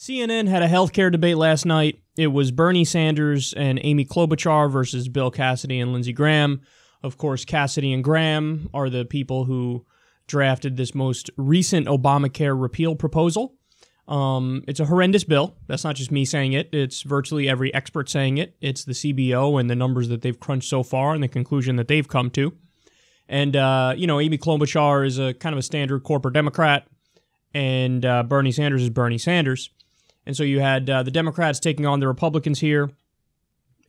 CNN had a healthcare debate last night. It was Bernie Sanders and Amy Klobuchar versus Bill Cassidy and Lindsey Graham. Of course, Cassidy and Graham are the people who drafted this most recent Obamacare repeal proposal. It's a horrendous bill. That's not just me saying it. It's virtually every expert saying it. It's the CBO and the numbers that they've crunched so far and the conclusion that they've come to. And, Amy Klobuchar is a kind of a standard corporate Democrat, and Bernie Sanders is Bernie Sanders. And so you had the Democrats taking on the Republicans here.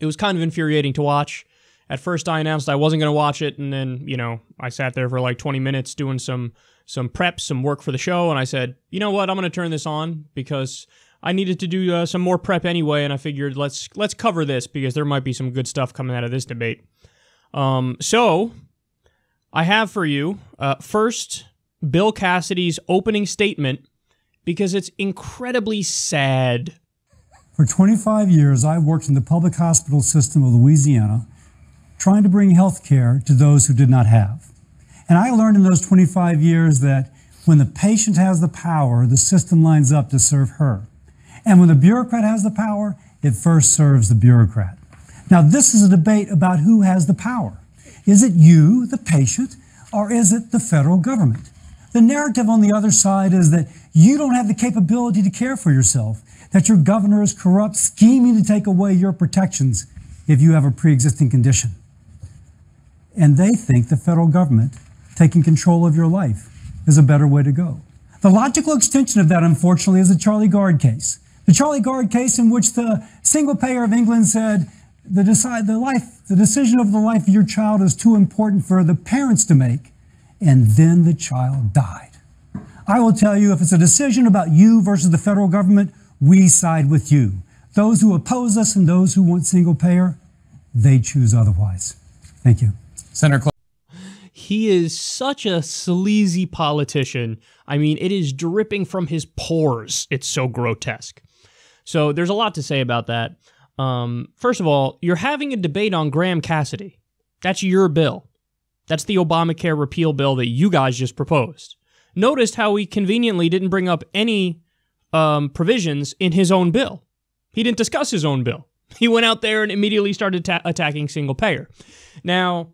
It was kind of infuriating to watch. At first, I announced I wasn't going to watch it, and then, I sat there for like 20 minutes doing some prep, some work for the show, and I said, you know what, I'm going to turn this on because I needed to do some more prep anyway, and I figured let's cover this because there might be some good stuff coming out of this debate. So I have for you, first, Bill Cassidy's opening statement, because it's incredibly sad. For 25 years, I worked in the public hospital system of Louisiana, trying to bring health care to those who did not have. And I learned in those 25 years that when the patient has the power, the system lines up to serve her. And when the bureaucrat has the power, it first serves the bureaucrat. Now, this is a debate about who has the power. Is it you, the patient, or is it the federal government? The narrative on the other side is that you don't have the capability to care for yourself, that your governor is corrupt, scheming to take away your protections if you have a pre-existing condition. And they think the federal government taking control of your life is a better way to go. The logical extension of that, unfortunately, is the Charlie Gard case. The Charlie Gard case in which the single payer of England said the decision of the life of your child is too important for the parents to make, and then the child died. I will tell you, if it's a decision about you versus the federal government, we side with you. Those who oppose us and those who want single payer, they choose otherwise. Thank you. Senator He is such a sleazy politician. I mean, it is dripping from his pores. It's so grotesque. So there's a lot to say about that. First of all, you're having a debate on Graham Cassidy. That's your bill. That's the Obamacare repeal bill that you guys just proposed. Noticed how he conveniently didn't bring up any provisions in his own bill. He didn't discuss his own bill. He went out there and immediately started attacking single payer. Now,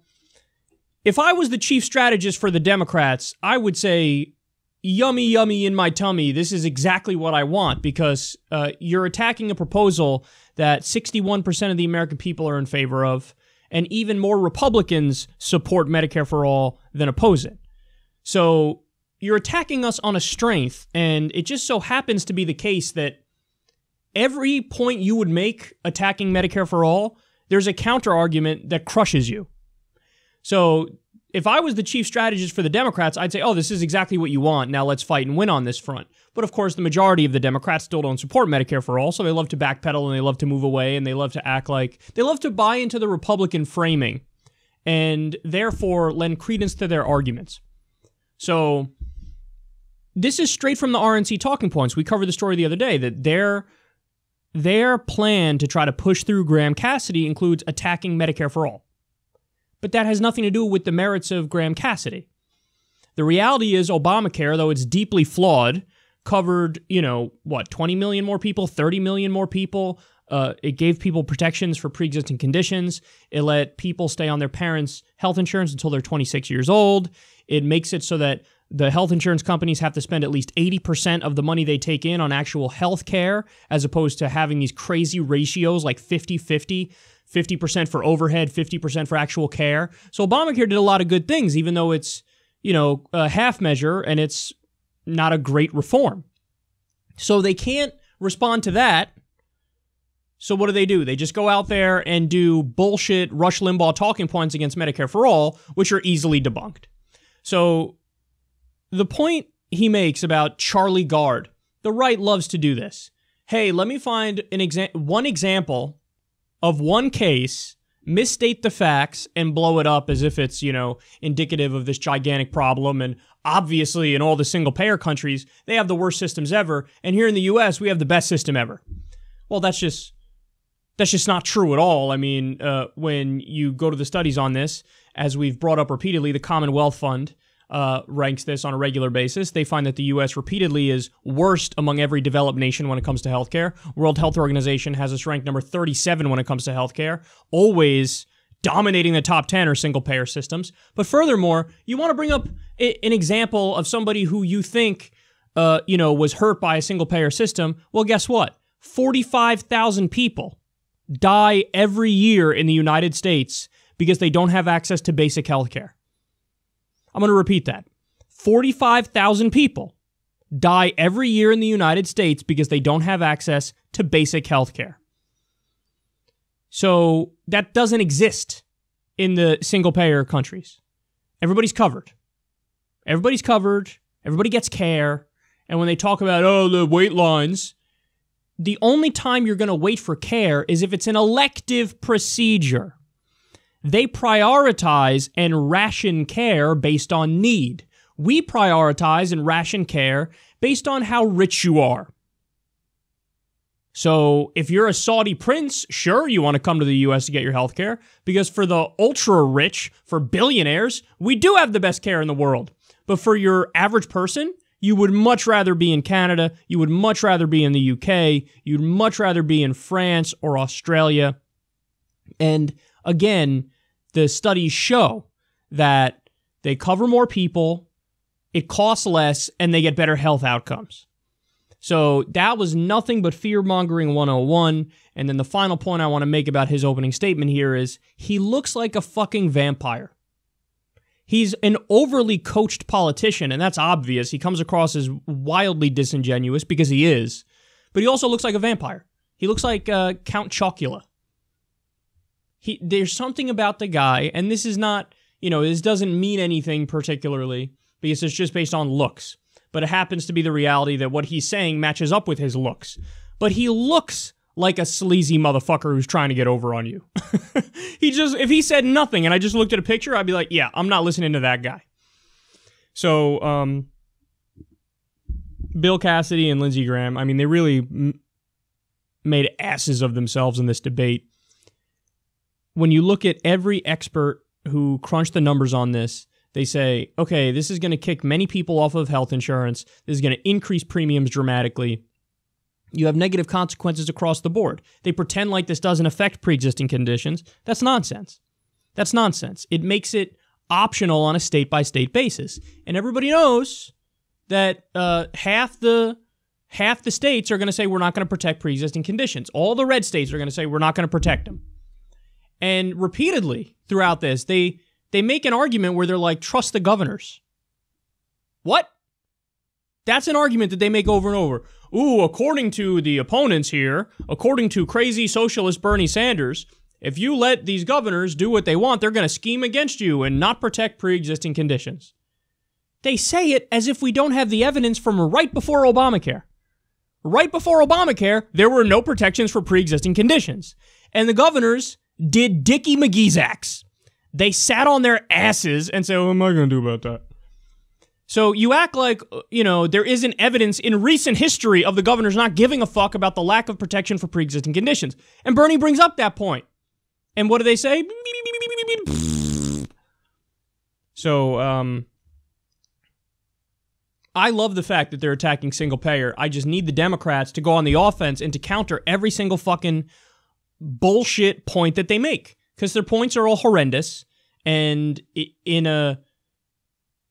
if I was the chief strategist for the Democrats, I would say, yummy, yummy in my tummy. This is exactly what I want, because you're attacking a proposal that 61% of the American people are in favor of, and even more Republicans support Medicare for all than oppose it. So you're attacking us on a strength, and it just so happens to be the case that every point you would make attacking Medicare for all, there's a counter-argument that crushes you. So if I was the chief strategist for the Democrats, I'd say, oh, this is exactly what you want. Now let's fight and win on this front. But of course, the majority of the Democrats still don't support Medicare for all, so they love to backpedal and they love to move away and they love to act like, they love to buy into the Republican framing and therefore lend credence to their arguments. So this is straight from the RNC talking points. We covered the story the other day that their plan to try to push through Graham Cassidy includes attacking Medicare for all. But that has nothing to do with the merits of Graham Cassidy. The reality is Obamacare, though it's deeply flawed, covered, 20 million more people, 30 million more people. It gave people protections for pre-existing conditions. It let people stay on their parents' health insurance until they're 26 years old. It makes it so that the health insurance companies have to spend at least 80% of the money they take in on actual health care, as opposed to having these crazy ratios like 50-50. 50% for overhead, 50% for actual care. So Obamacare did a lot of good things, even though it's, a half measure and it's not a great reform. So they can't respond to that. So what do? They just go out there and do bullshit Rush Limbaugh talking points against Medicare for all, which are easily debunked. So the point he makes about Charlie Gard, the right loves to do this. Hey, let me find one example of one case, misstate the facts, and blow it up as if it's, indicative of this gigantic problem. And obviously, in all the single-payer countries, they have the worst systems ever. And here in the U.S., we have the best system ever. Well, that's just not true at all. I mean, when you go to the studies on this, as we've brought up repeatedly, the Commonwealth Fund, ranks this on a regular basis. They find that the U.S. repeatedly is worst among every developed nation when it comes to healthcare. World Health Organization has us ranked number 37 when it comes to healthcare. Always dominating the top 10 are single-payer systems. But furthermore, you want to bring up an example of somebody who you think, was hurt by a single-payer system. Well, guess what? 45,000 people die every year in the United States because they don't have access to basic healthcare. I'm going to repeat that. 45,000 people die every year in the United States because they don't have access to basic healthcare. So that doesn't exist in the single-payer countries. Everybody's covered. Everybody's covered. Everybody gets care. And when they talk about, the wait lines, the only time you're going to wait for care is if it's an elective procedure. They prioritize and ration care based on need. We prioritize and ration care based on how rich you are. So if you're a Saudi prince, sure, you want to come to the U.S. to get your health care, because for the ultra-rich, for billionaires, we do have the best care in the world. But for your average person, you would much rather be in Canada, you would much rather be in the UK, you'd much rather be in France or Australia. And again, the studies show that they cover more people, it costs less, and they get better health outcomes. So that was nothing but fear-mongering 101. And then the final point I want to make about his opening statement here is he looks like a fucking vampire. He's an overly coached politician, and that's obvious. He comes across as wildly disingenuous because he is. But he also looks like a vampire. He looks like Count Chocula. There's something about the guy, and this is not, this doesn't mean anything particularly because it's just based on looks. But it happens to be the reality that what he's saying matches up with his looks. But he looks like a sleazy motherfucker who's trying to get over on you. If he said nothing and I just looked at a picture, I'd be like, yeah, I'm not listening to that guy. So, Bill Cassidy and Lindsey Graham, they really made asses of themselves in this debate. When you look at every expert who crunched the numbers on this, they say, okay, this is going to kick many people off of health insurance. This is going to increase premiums dramatically. You have negative consequences across the board. They pretend like this doesn't affect pre-existing conditions. That's nonsense. That's nonsense. It makes it optional on a state-by-state basis. And everybody knows that half the states are going to say we're not going to protect pre-existing conditions. All the red states are going to say we're not going to protect them. And repeatedly throughout this, they make an argument where they're like, trust the governors. What? That's an argument that they make over and over. Ooh, according to the opponents here, according to crazy socialist Bernie Sanders, if you let these governors do what they want, they're going to scheme against you and not protect pre-existing conditions. They say it as if we don't have the evidence from right before Obamacare. Right before Obamacare, there were no protections for pre-existing conditions. And the governors did Dickie McGee's acts. They sat on their asses and said, what am I going to do about that? So you act like, there isn't evidence in recent history of the governors not giving a fuck about the lack of protection for pre-existing conditions. And Bernie brings up that point. And what do they say? So, I love the fact that they're attacking single payer. I just need the Democrats to go on the offense and to counter every single fucking bullshit point that they make. Because their points are all horrendous. And in a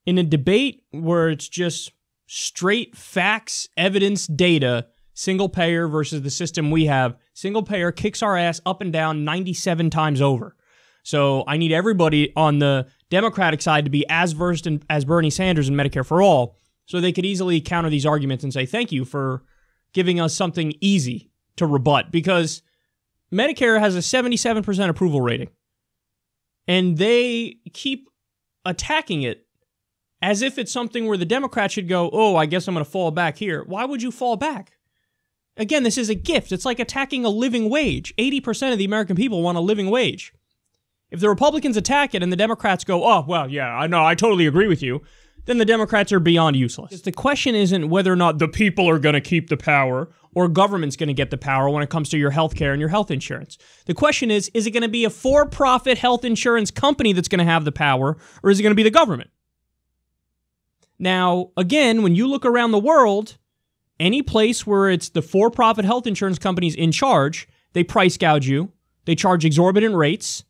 debate where it's just straight facts, evidence, data, single payer versus the system we have, single payer kicks our ass up and down 97 times over. So I need everybody on the Democratic side to be as versed as Bernie Sanders in Medicare for All, so they could easily counter these arguments and say, thank you for giving us something easy to rebut, because Medicare has a 77% approval rating. And they keep attacking it as if it's something where the Democrats should go, oh, I guess I'm going to fall back here. Why would you fall back? Again, this is a gift. It's like attacking a living wage. 80% of the American people want a living wage. If the Republicans attack it and the Democrats go, oh, well, yeah, I know, I totally agree with you, then the Democrats are beyond useless. The question isn't whether or not the people are going to keep the power or government's going to get the power when it comes to your health care and your health insurance. The question is it going to be a for-profit health insurance company that's going to have the power, or is it going to be the government? Now, again, when you look around the world, any place where it's the for-profit health insurance companies in charge, they price gouge you, they charge exorbitant rates,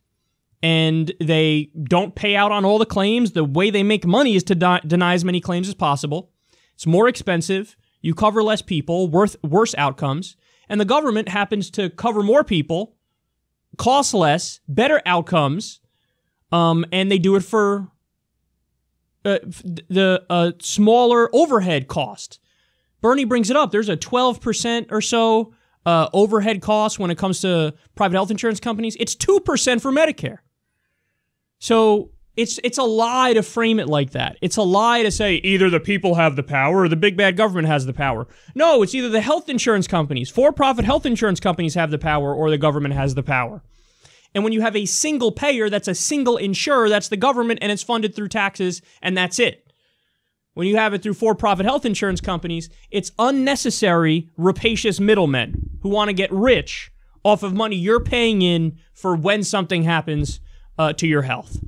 and they don't pay out on all the claims. The way they make money is to deny as many claims as possible. It's more expensive. You cover less people, worse outcomes. And the government happens to cover more people, cost less, better outcomes, and they do it for the smaller overhead cost. Bernie brings it up. There's a 12% or so overhead cost when it comes to private health insurance companies. It's 2% for Medicare. So it's a lie to frame it like that. It's a lie to say either the people have the power or the big bad government has the power. No, it's either the health insurance companies, for-profit health insurance companies have the power or the government has the power. And when you have a single payer, that's a single insurer, that's the government, and it's funded through taxes, and that's it. When you have it through for-profit health insurance companies, it's unnecessary, rapacious middlemen who want to get rich off of money you're paying in for when something happens to your health.